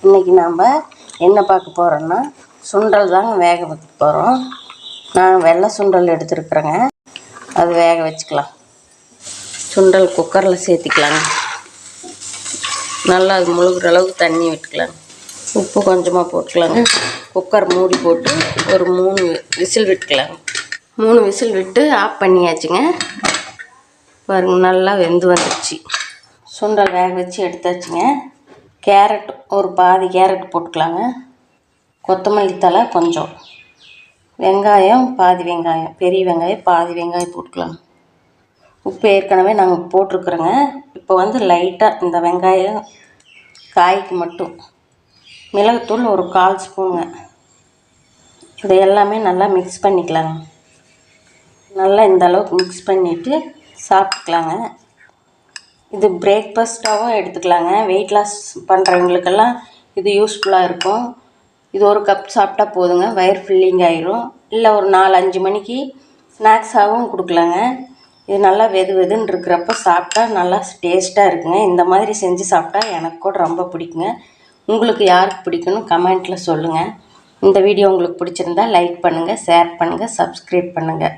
இன்றைக்கி நாம் என்ன பார்க்க போகிறோன்னா சுண்டல் தாங்க வேக வைக்க போகிறோம். நான் வெள்ளை சுண்டல் எடுத்துருக்குறேங்க. அது வேக வச்சுக்கலாம். சுண்டல் குக்கரில் சேர்த்திக்கலாங்க. நல்லா அது முழுகிற அளவுக்கு தண்ணி விட்டுக்கலாங்க. உப்பு கொஞ்சமாக போட்டுக்கலாங்க. குக்கர் மூடி போட்டு ஒரு 3 விசில் விட்டுக்கலாங்க. 3 விசில் விட்டு ஆஃப் பண்ணியாச்சுங்க. பாருங்கள், நல்லா வெந்து வந்துடுச்சு. சுண்டல் வேக வச்சு எடுத்தாச்சுங்க. கேரட் ஒரு பாதி கேரட் போட்டுக்கலாங்க. கொத்தமல்லி தழை கொஞ்சம், வெங்காயம் பாதி வெங்காயம், பெரிய வெங்காயம் பாதி வெங்காயம் போட்டுக்கலாம். உப்பு ஏற்கனவே நாங்கள் போட்டிருக்குறோங்க. இப்போ வந்து லைட்டாக இந்த வெங்காயம் காய்க்கு மட்டும் மிளகுத்தூள் ஒரு 1/4 ஸ்பூனுங்க. இது எல்லாமே நல்லா மிக்ஸ் பண்ணிக்கலாங்க. நல்லா இந்த அளவுக்கு மிக்ஸ் பண்ணிவிட்டு சாப்பிட்டுக்கலாங்க. இது பிரேக்ஃபாஸ்ட்டாகவும் எடுத்துக்கலாங்க. வெயிட் லாஸ் பண்ணுறவங்களுக்கெல்லாம் இது யூஸ்ஃபுல்லாக இருக்கும். இது ஒரு கப் சாப்பிட்டா போதுங்க, வயிறு ஃபில்லிங் ஆயிரும். இல்லை ஒரு 4-5 மணிக்கு ஸ்நாக்ஸாகவும் கொடுக்கலாங்க. இது நல்லா வெதுன்னு இருக்கிறப்ப சாப்பிட்டா நல்லா டேஸ்ட்டாக இருக்குங்க. இந்த மாதிரி செஞ்சு சாப்பிட்டா எனக்கு கூட ரொம்ப பிடிக்குங்க. உங்களுக்கு யாருக்கு பிடிக்குன்னு கமெண்ட்டில் சொல்லுங்கள். இந்த வீடியோ உங்களுக்கு பிடிச்சிருந்தா லைக் பண்ணுங்கள், ஷேர் பண்ணுங்கள், சப்ஸ்கிரைப் பண்ணுங்கள்.